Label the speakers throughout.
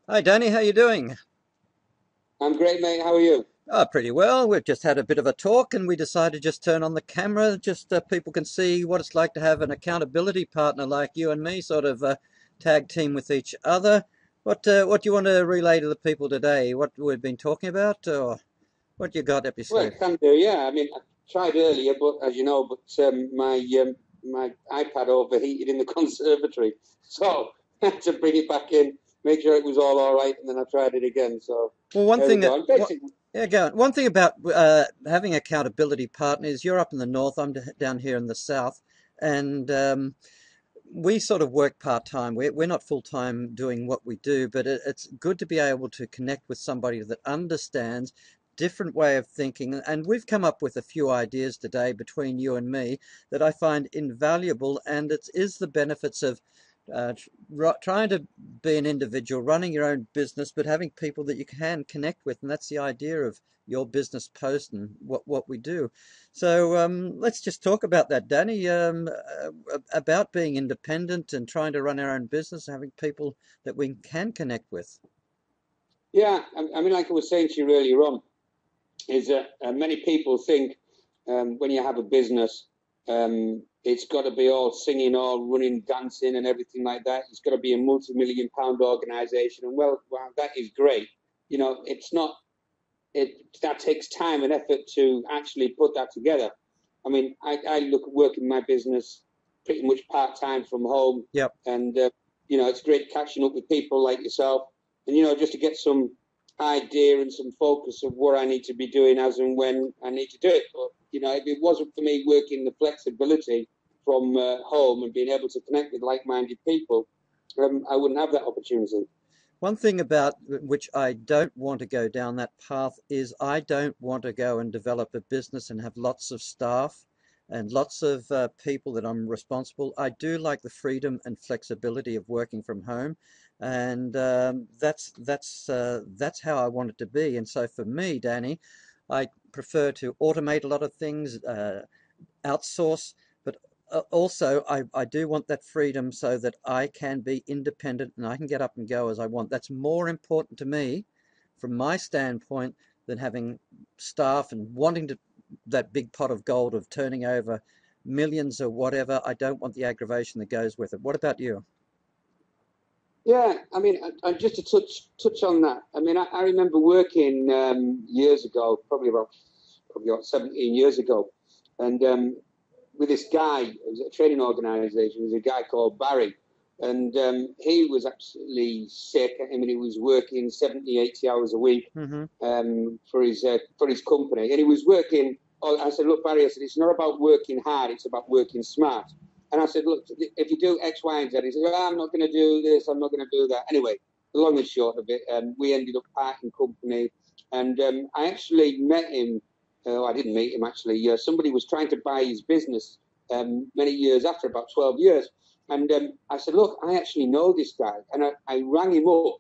Speaker 1: Hi Danny, how you doing?
Speaker 2: I'm great, mate. How are you?
Speaker 1: Pretty well. We've just had a bit of a talk and we decided to just turn on the camera, just people can see what it's like to have an accountability partner like you and me, sort of tag team with each other. What do you want to relay to the people today? What we've been talking about, or what you got up your
Speaker 2: Well,
Speaker 1: sleeve?
Speaker 2: it can do, yeah. I mean, I tried earlier, but as you know, my iPad overheated in the conservatory, so I had to bring it back in, make sure it was all right, and then I tried it again. So
Speaker 1: Well, one
Speaker 2: there we
Speaker 1: thing
Speaker 2: go.
Speaker 1: that
Speaker 2: And
Speaker 1: what
Speaker 2: basically,
Speaker 1: yeah, go on. One thing about having accountability partners, you're up in the north, down here in the south, and we sort of work part-time. We're not full-time doing what we do, but it's good to be able to connect with somebody that understands different way of thinking. And we've come up with a few ideas today between you and me that I find invaluable, and it is the benefits of trying to be an individual, running your own business, but having people that you can connect with, and that's the idea of your business post and what we do. So let's just talk about that, Danny, about being independent and trying to run our own business, having people that we can connect with.
Speaker 2: yeah. I mean, like I was saying to you earlier on, is that many people think when you have a business, it's got to be all singing, all running, dancing, and everything like that. It's got to be a multi-million pound organisation, and well, that is great. You know, it's not. It that takes time and effort to actually put that together. I mean, I look at working my business pretty much part time from home,
Speaker 1: Yep.
Speaker 2: and it's great catching up with people like yourself, and just to get some idea and some focus of what I need to be doing as and when I need to do it. But if it wasn't for me working the flexibility from home and being able to connect with like-minded people, I wouldn't have that opportunity.
Speaker 1: One thing about which I don't want to go down that path is I don't want to go and develop a business and have lots of staff and lots of people that I'm responsible. I do like the freedom and flexibility of working from home, and that's how I want it to be. And so for me, Danny, I prefer to automate a lot of things, outsource, but also I do want that freedom so that I can be independent and I can get up and go as I want. That's more important to me from my standpoint than having staff and wanting to that big pot of gold of turning over millions or whatever. I don't want the aggravation that goes with it. What about you?
Speaker 2: Yeah, I mean, just to touch on that. I mean, I remember working years ago, probably about 17 years ago, and with this guy, it was a training organisation. It was a guy called Barry, and he was absolutely sick. I mean, he was working 70, 80 hours a week
Speaker 1: Hmm.
Speaker 2: for his company, and he was working. Oh, I said, look, Barry, I said, it's not about working hard; it's about working smart. And I said, look, if you do X, Y, and Z, he said, well, I'm not going to do this, I'm not going to do that. Anyway, the long and short of it, we ended up parting company, and I actually met him. I didn't meet him actually. Somebody was trying to buy his business many years after, about 12 years. And I said, look, I actually know this guy. And I rang him up,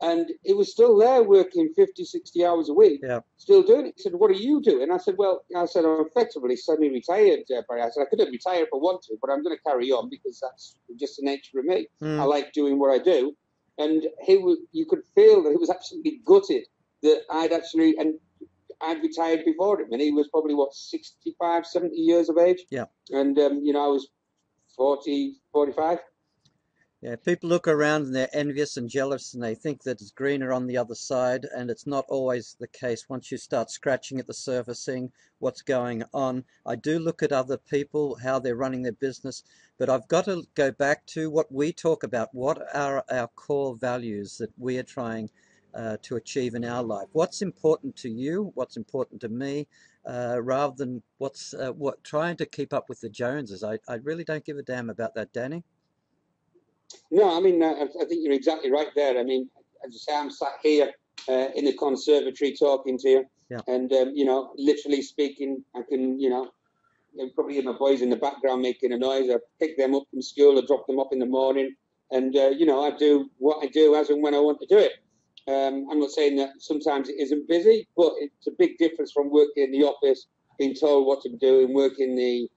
Speaker 2: and he was still there working 50, 60 hours a week,
Speaker 1: Yeah.
Speaker 2: still doing it. He said, what are you doing? I said, well, I'm effectively semi-retired, Barry. I said, I could retire if I want to, but I'm going to carry on because that's just the nature of me. I
Speaker 1: Mm.
Speaker 2: like doing what I do. And you could feel that he was absolutely gutted that I'd retired before him, and he was probably, what, 65, 70 years of age.
Speaker 1: Yeah.
Speaker 2: And, I was 40, 45.
Speaker 1: Yeah, people look around and they're envious and jealous and they think that it's greener on the other side, and it's not always the case. Once you start scratching at the surface, seeing what's going on, I do look at other people, how they're running their business, but I've got to go back to what we talk about. What are our core values that we are trying to achieve in our life? What's important to you? What's important to me? Rather than what trying to keep up with the Joneses. I really don't give a damn about that, Danny.
Speaker 2: No, I mean, I think you're exactly right there. I mean, as I say, I'm sat here in the conservatory talking to you,
Speaker 1: Yeah.
Speaker 2: and, literally speaking, I can, you'll probably hear my boys in the background making a noise. I pick them up from school, I drop them off in the morning, and, I do what I do as and when I want to do it. I'm not saying that sometimes it isn't busy, but it's a big difference from working in the office, being told what to do, and working the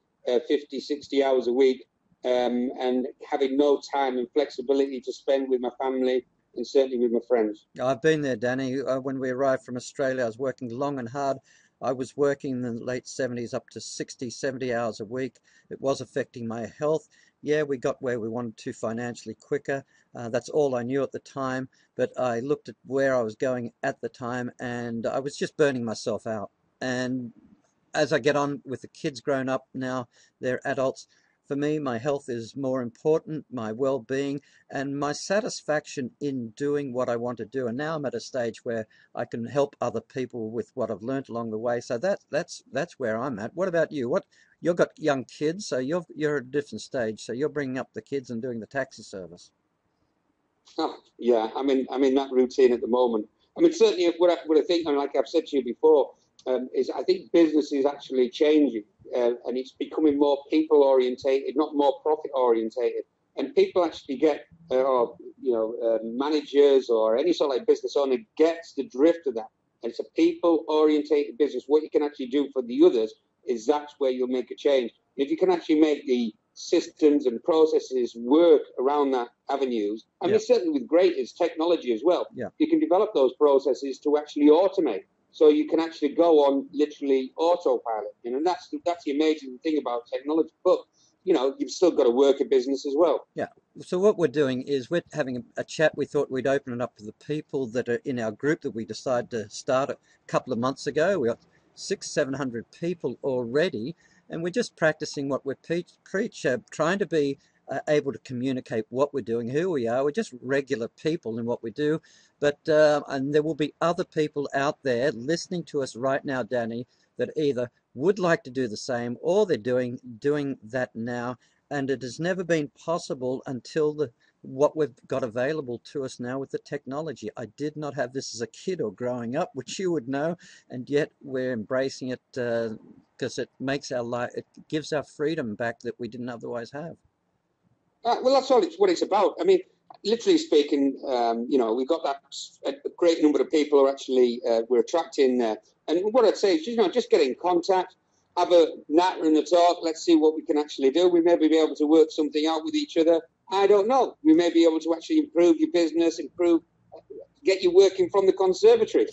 Speaker 2: 50, 60 hours a week, and having no time and flexibility to spend with my family. and certainly with my friends.
Speaker 1: I've been there, Danny. When we arrived from Australia, I was working long and hard. I was working in the late 70s up to 60, 70 hours a week. It was affecting my health. Yeah, we got where we wanted to financially quicker. That's all I knew at the time. But I looked at where I was going at the time and I was just burning myself out. And as I get on with the kids grown up now, they're adults. For me, my health is more important, my well-being, and my satisfaction in doing what I want to do. And now I'm at a stage where I can help other people with what I've learned along the way. So that's where I'm at. What about you? What you've got young kids, so you're at a different stage. So you're bringing up the kids and doing the taxi service.
Speaker 2: Oh, yeah, I'm in that routine at the moment. I mean, certainly what I think, and like I've said to you before, is I think business is actually changing, and it's becoming more people orientated, not more profit orientated. And people actually get, or managers or any sort of business owner gets the drift of that. And it's a people orientated business. What you can actually do for the others is that's where you'll make a change. If you can actually make the systems and processes work around that avenues. I mean, certainly with great is technology as well.
Speaker 1: Yeah.
Speaker 2: You can develop those processes to actually automate. So you can actually go on literally autopilot. And that's the amazing thing about technology. But, you've still got to work a business as well.
Speaker 1: Yeah. So what we're doing is we're having a chat. We thought we'd open it up to the people that are in our group that we decided to start a couple of months ago. We got 600-700 people already. And we're just practicing what we preach, trying to be able to communicate what we're doing, who we are. We're just regular people in what we do. But and there will be other people out there listening to us right now, Danny, that either would like to do the same or they're doing that now. And it has never been possible until what we've got available to us now with the technology. I did not have this as a kid or growing up, which you would know, and yet we're embracing it because it makes our life, it gives our freedom back that we didn't otherwise have.
Speaker 2: Well, that's what it's about. I mean, literally speaking, we've got that a great number of people who are actually we're attracting. And what I'd say is, just get in contact, have a natter and a talk. Let's see what we can actually do. We may be able to work something out with each other. I don't know. We may be able to actually improve your business, get you working from the conservatory.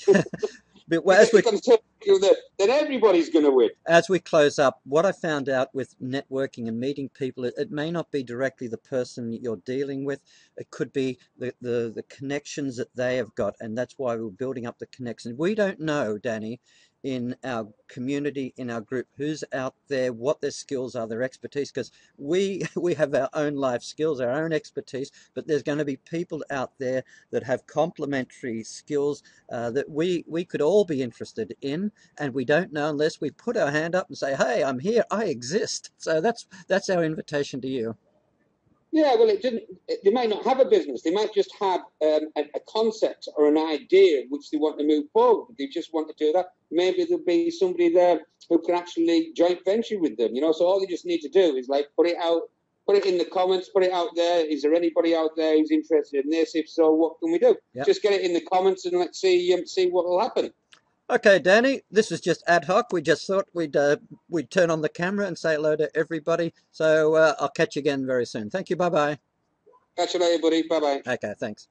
Speaker 1: But as we,
Speaker 2: then everybody's going to win.
Speaker 1: As we close up, what I found out with networking and meeting people, it may not be directly the person you're dealing with. It could be the connections that they have got, and that's why we're building up the connections. We don't know, Danny, in our community, in our group, who's out there, what their skills are, their expertise, because we have our own life skills, our own expertise, but there's going to be people out there that have complementary skills that we could all be interested in, and we don't know unless we put our hand up and say, hey, I'm here, I exist. So that's our invitation to you.
Speaker 2: Yeah, well, they might not have a business. They might just have a concept or an idea which they want to move forward. They just want to do that. Maybe there'll be somebody there who can actually joint venture with them. So all they just need to do is put it out, put it in the comments, put it out there. Is there anybody out there who's interested in this? If so, what can we do? Yep. Just get it in the comments and let's see what will happen.
Speaker 1: Okay, Danny, this was just ad hoc. We just thought we'd turn on the camera and say hello to everybody. So I'll catch you again very soon. Thank you. Bye-bye.
Speaker 2: Catch you later, buddy. Bye-bye.
Speaker 1: Okay, thanks.